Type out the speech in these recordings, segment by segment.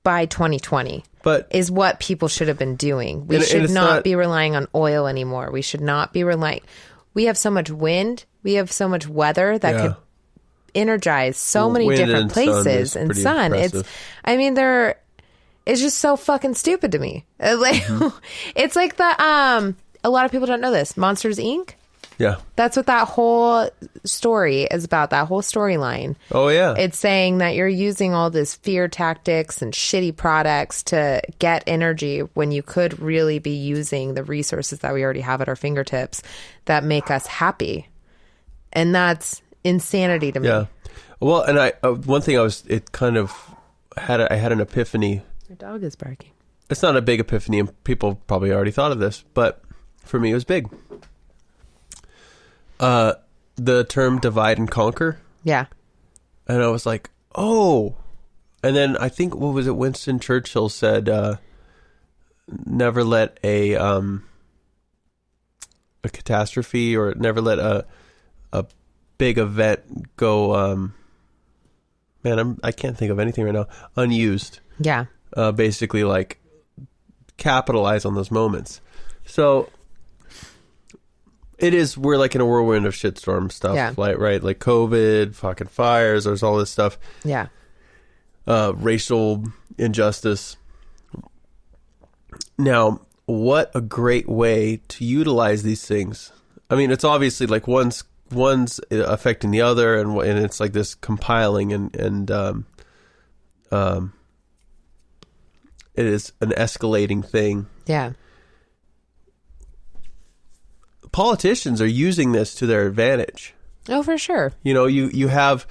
by 2020. But is what people should have been doing. We should not be relying on oil anymore. We should not be relying. We have so much wind. We have so much weather that could energize so many different places and sun. Impressive. It's just so fucking stupid to me. Like, it's like a lot of people don't know this. Monsters Inc. Yeah. That's what that whole story is about, that whole storyline. Oh, yeah. It's saying that you're using all this fear tactics and shitty products to get energy when you could really be using the resources that we already have at our fingertips that make us happy. And that's insanity to me. Yeah. Well, and I had an epiphany. Your dog is barking. It's not a big epiphany, and people probably already thought of this, but for me it was big. The term divide and conquer. Yeah. And I was like, oh. And then I think, what was it? Winston Churchill said, never let a catastrophe, or never let a big event go, I can't think of anything right now, unused. Yeah. Basically, like, capitalize on those moments. So we're like in a whirlwind of shitstorm stuff, right? Like COVID, fucking fires, there's all this stuff. Yeah. Racial injustice. Now, what a great way to utilize these things. I mean, it's obviously like one's affecting the other, and it's like this compiling, and it is an escalating thing. Yeah. Politicians are using this to their advantage. Oh, for sure. You know, you have,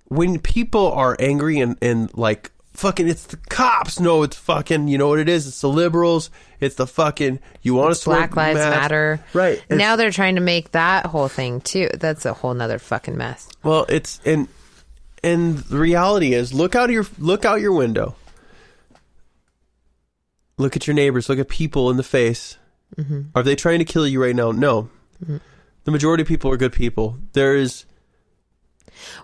when people are angry and like, fucking, it's the cops. No, it's fucking, you know what it is? It's the liberals. It's the fucking, you want us to Black Lives Matter. Right. Now they're trying to make that whole thing too. That's a whole nother fucking mess. Well, it's, and the reality is, look out your window. Look at your neighbors. Look at people in the face. Mm-hmm. Are they trying to kill you right now? No. Mm-hmm. The majority of people are good people.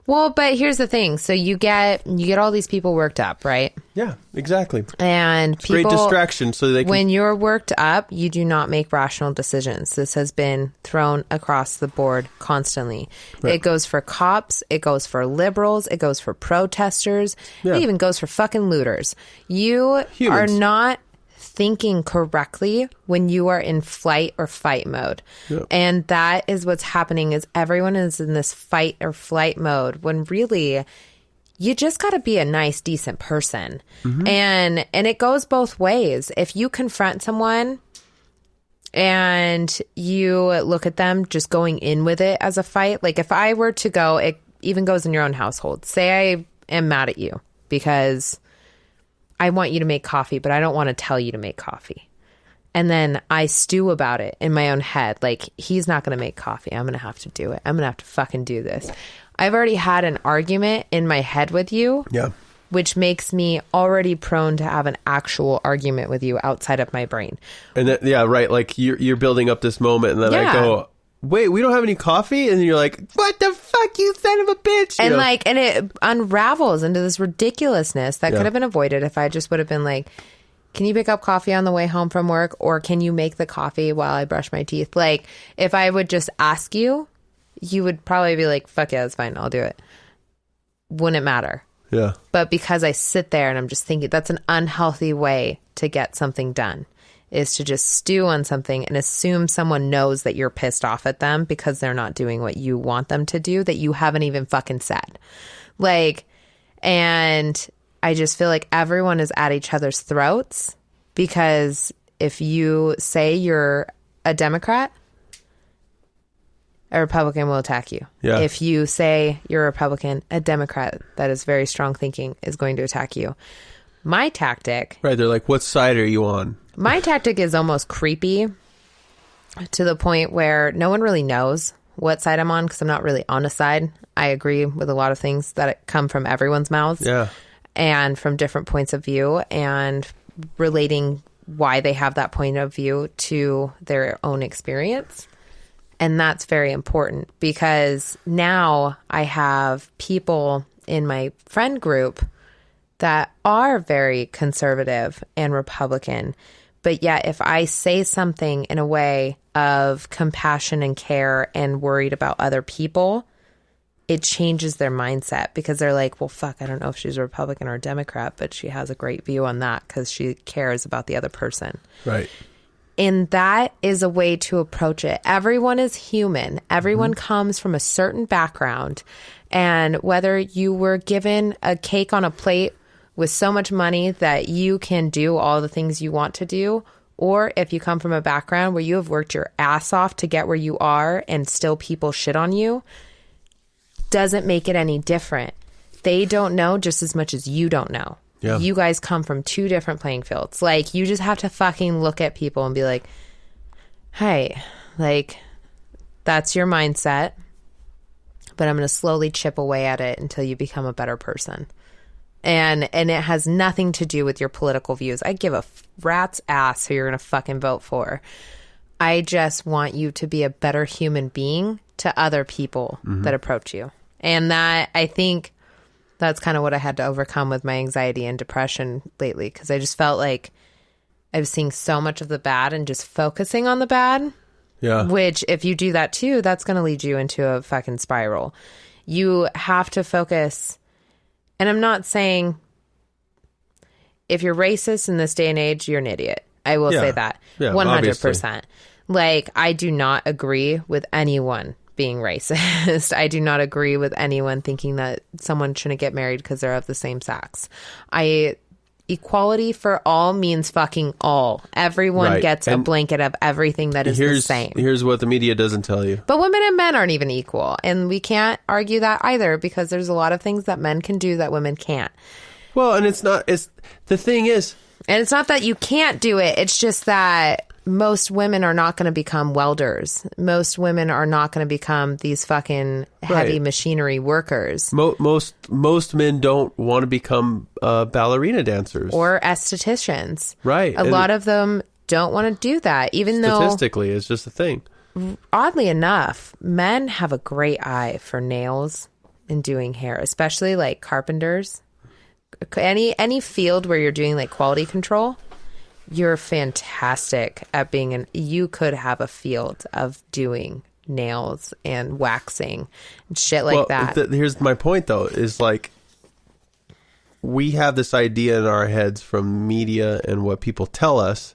Well, but here's the thing. So you get all these people worked up, right? Yeah, exactly. And it's great distraction, so they can... When you're worked up, you do not make rational decisions. This has been thrown across the board constantly. Right. It goes for cops. It goes for liberals. It goes for protesters. Yeah. It even goes for fucking looters. You are not thinking correctly when you are in flight or fight mode. Yep. And that is what's happening, is everyone is in this fight or flight mode when really you just got to be a nice, decent person. Mm-hmm. And it goes both ways. If you confront someone and you look at them just going in with it as a fight, like if I were to go, it even goes in your own household. Say I am mad at you because I want you to make coffee, but I don't want to tell you to make coffee. And then I stew about it in my own head. Like, he's not going to make coffee. I'm going to have to do it. I'm going to have to fucking do this. I've already had an argument in my head with you. Yeah. Which makes me already prone to have an actual argument with you outside of my brain. And then, yeah, right. Like, you're building up this moment, and then I go, wait, we don't have any coffee? And then you're like, what the fuck, you son of a bitch? And and it unravels into this ridiculousness that could have been avoided if I just would have been like, can you pick up coffee on the way home from work? Or can you make the coffee while I brush my teeth? Like, if I would just ask you, you would probably be like, fuck yeah, that's fine, I'll do it. Wouldn't matter. Yeah. But because I sit there and I'm just thinking, that's an unhealthy way to get something done. Is to just stew on something and assume someone knows that you're pissed off at them because they're not doing what you want them to do that you haven't even fucking said. Like, and I just feel like everyone is at each other's throats because if you say you're a Democrat, a Republican will attack you. Yeah. If you say you're a Republican, a Democrat that is very strong thinking is going to attack you. My tactic... Right, they're like, what side are you on? My tactic is almost creepy to the point where no one really knows what side I'm on because I'm not really on a side. I agree with a lot of things that come from everyone's mouths. Yeah. And from different points of view and relating why they have that point of view to their own experience. And that's very important because now I have people in my friend group that are very conservative and Republican. But yet, if I say something in a way of compassion and care and worried about other people, it changes their mindset because they're like, well, fuck, I don't know if she's a Republican or a Democrat, but she has a great view on that because she cares about the other person. Right. And that is a way to approach it. Everyone is human. Everyone comes from a certain background. And whether you were given a cake on a plate with so much money that you can do all the things you want to do, or if you come from a background where you have worked your ass off to get where you are and still people shit on you, doesn't make it any different. They don't know just as much as you don't know. Yeah. You guys come from two different playing fields. Like, you just have to fucking look at people and be like, hey, like, that's your mindset, but I'm going to slowly chip away at it until you become a better person. And it has nothing to do with your political views. I give a rat's ass who you're going to fucking vote for. I just want you to be a better human being to other people that approach you. And that, I think that's kind of what I had to overcome with my anxiety and depression lately, because I just felt like I was seeing so much of the bad and just focusing on the bad. Yeah. Which, if you do that too, that's going to lead you into a fucking spiral. You have to focus. And I'm not saying if you're racist in this day and age, you're an idiot. I will say that. Yeah, 100%. obviously. Like, I do not agree with anyone being racist. I do not agree with anyone thinking that someone shouldn't get married because they're of the same sex. Equality for all means fucking all. Everyone gets a blanket of everything that is the same. Here's what the media doesn't tell you. But women and men aren't even equal. And we can't argue that either, because there's a lot of things that men can do that women can't. Well, and the thing is. And it's not that you can't do it. It's just that most women are not going to become welders. Most women are not going to become these fucking heavy machinery workers. Most men don't want to become ballerina dancers. Or estheticians. Right. A lot of them don't want to do that, even though... Statistically, it's just a thing. Oddly enough, men have a great eye for nails and doing hair, especially like carpenters. Any field where you're doing like quality control, you're fantastic at being you could have a field of doing nails and waxing and shit like that. Here's my point though, is like, we have this idea in our heads from media and what people tell us.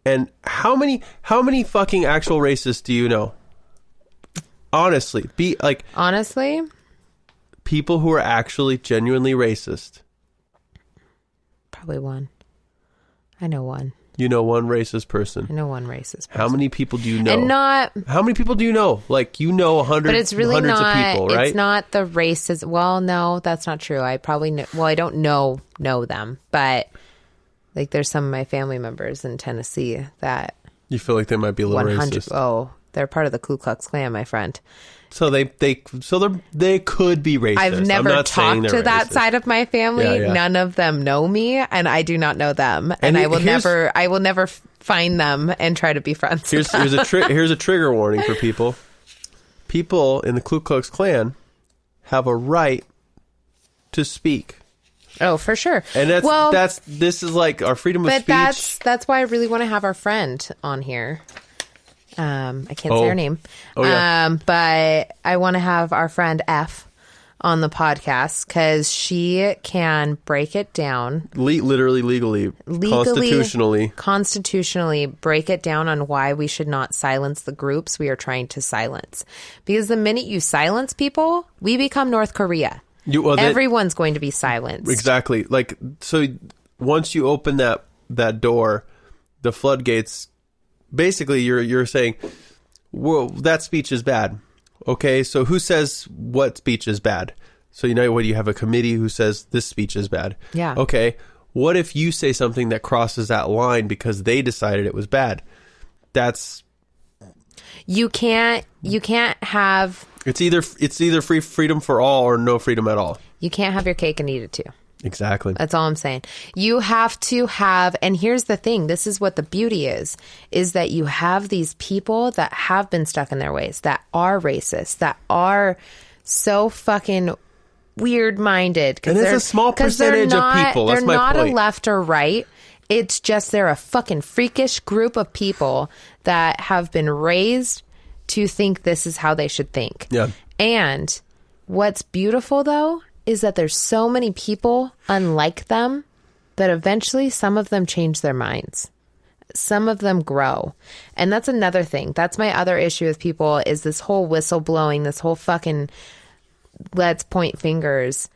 And how many fucking actual racists do you know? Honestly, honestly, people who are actually genuinely racist. Probably one. I know one. You know one racist person. I know one racist person. How many people do you know? And not... How many people do you know? Like, you know but it's really hundreds not, of people, right? It's not the racist... Well, no, that's not true. I probably know... Well, I don't know them, but like, there's some of my family members in Tennessee that... You feel like they might be a little racist. Oh, they're part of the Ku Klux Klan, my friend. So they could be racist. I've never talked to that side of my family. Yeah. None of them know me, and I do not know them. And I will never find them and try to be friends with them. Here's a trigger warning for people. People in the Ku Klux Klan have a right to speak. Oh, for sure. And this is like our freedom of speech. But that's why I really want to have our friend on here. I can't say her name. Oh, yeah. But I want to have our friend F on the podcast because she can break it down. Legally, constitutionally break it down on why we should not silence the groups we are trying to silence. Because the minute you silence people, we become North Korea. Everyone's going to be silenced. Exactly. Like, so once you open that door, the floodgates. Basically, you're saying, well, that speech is bad. Okay, so who says what speech is bad? So you have a committee who says this speech is bad. Yeah. Okay, what if you say something that crosses that line because they decided it was bad? You can't have... It's either freedom for all or no freedom at all. You can't have your cake and eat it too. Exactly. That's all I'm saying. You have to have, and here's the thing, this is what the beauty is that you have these people that have been stuck in their ways, that are racist, that are so fucking weird-minded. And it's a small percentage of people. That's my point. They're not a left or right. It's just they're a fucking freakish group of people that have been raised to think this is how they should think. Yeah. And what's beautiful, though, is that there's so many people unlike them that eventually some of them change their minds. Some of them grow. And that's another thing. That's my other issue with people is this whole whistleblowing, this whole fucking let's point fingers.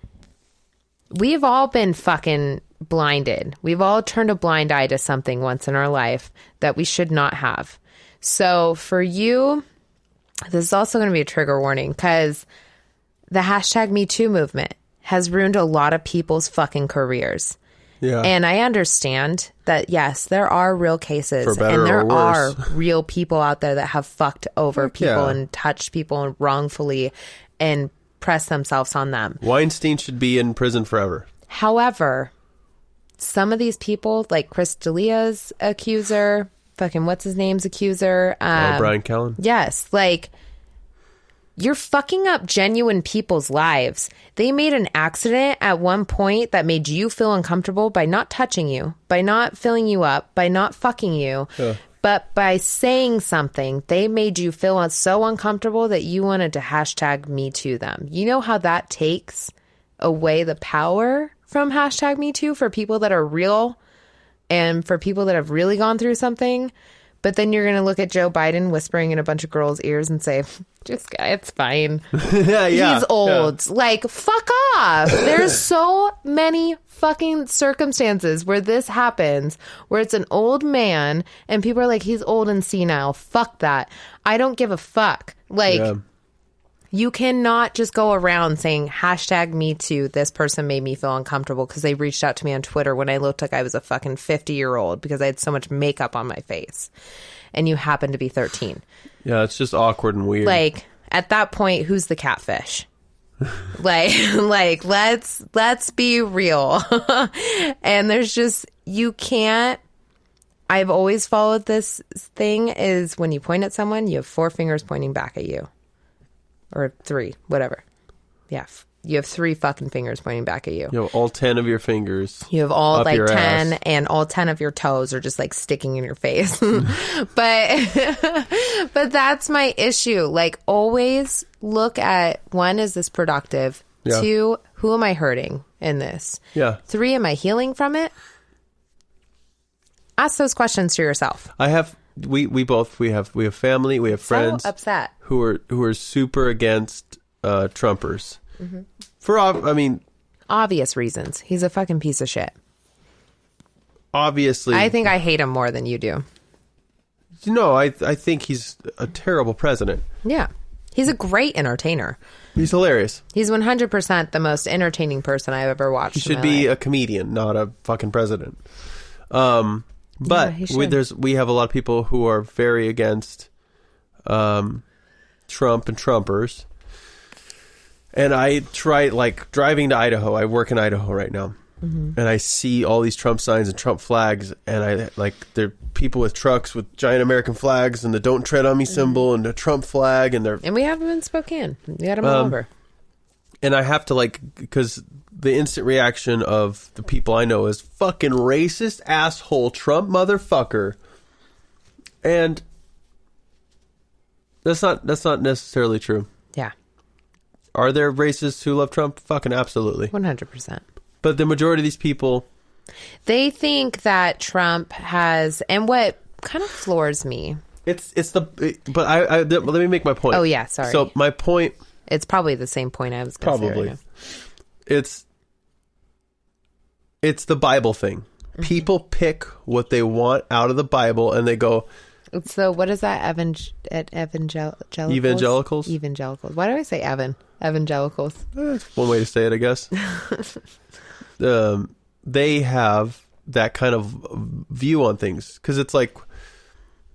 We've all been fucking blinded. We've all turned a blind eye to something once in our life that we should not have. So for you, this is also going to be a trigger warning because the hashtag Me Too movement has ruined a lot of people's fucking careers. Yeah. And I understand that, yes, there are real cases For better and there or worse. are real people out there that have fucked over people and touched people wrongfully and pressed themselves on them. Weinstein should be in prison forever. However, some of these people, like Chris D'Elia's accuser, fucking what's his name's accuser? Brian Callen? Yes, like... You're fucking up genuine people's lives. They made an accident at one point that made you feel uncomfortable by not touching you, by not filling you up, by not fucking you. But by saying something, they made you feel so uncomfortable that you wanted to hashtag Me Too them. You know how that takes away the power from hashtag Me Too for people that are real and for people that have really gone through something? But then you're going to look at Joe Biden whispering in a bunch of girls' ears and say, just guy, it's fine. He's old. Like, fuck off. There's so many fucking circumstances where this happens, where it's an old man and people are like, he's old and senile. Fuck that. I don't give a fuck. Like, you cannot just go around saying hashtag Me Too. This person made me feel uncomfortable because they reached out to me on Twitter when I looked like I was a fucking 50-year-old because I had so much makeup on my face. And you happen to be 13. Yeah, it's just awkward and weird. Like, at that point, who's the catfish? like let's be real. And there's just, you can't. I've always followed this thing is when you point at someone, you have 4 fingers pointing back at you. Or 3, whatever. Yeah. You have 3 fucking fingers pointing back at you. You have all 10 of your fingers. You have all like 10 ass. And all 10 of your toes are just like sticking in your face. But that's my issue. Like always look at 1, is this productive? 2, who am I hurting in this? 3, am I healing from it? Ask those questions to yourself. I have we have family, we have friends so upset who are super against Trumpers. Mm-hmm. For obvious reasons. He's a fucking piece of shit. Obviously. I think I hate him more than you do. No, I think he's a terrible president. Yeah. He's a great entertainer. He's hilarious. He's 100% the most entertaining person I've ever watched. He should be a comedian, not a fucking president. But we have a lot of people who are very against Trump and Trumpers. And I try, like, driving to Idaho. I work in Idaho right now. Mm-hmm. And I see all these Trump signs and Trump flags. And they're people with trucks with giant American flags and the Don't Tread on Me symbol and the Trump flag. And we have them in Spokane. We got them all over. And I have to, because the instant reaction of the people I know is fucking racist asshole Trump motherfucker. And that's not necessarily true. Yeah. Are there racists who love Trump? Fucking absolutely. 100%. But the majority of these people, they think that Trump has, and what kind of floors me. But let me make my point. Oh yeah, sorry. So my point. It's probably the same point I was going to say. Probably. It's the Bible thing. Mm-hmm. People pick what they want out of the Bible and they go. So what is that? Evangelicals? Evangelicals. Why do I say evangelicals? That's one way to say it, I guess. They have that kind of view on things because it's like,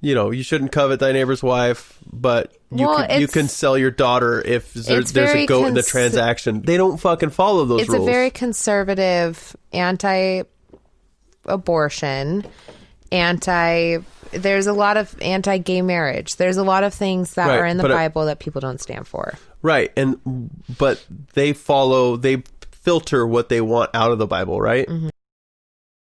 you shouldn't covet thy neighbor's wife, but you can sell your daughter if there's a goat in the transaction. They don't fucking follow those rules. It's a very conservative, anti-abortion There's a lot of anti-gay marriage. There's a lot of things that are in the Bible that people don't stand for. Right. But they filter what they want out of the Bible, right? Mm-hmm.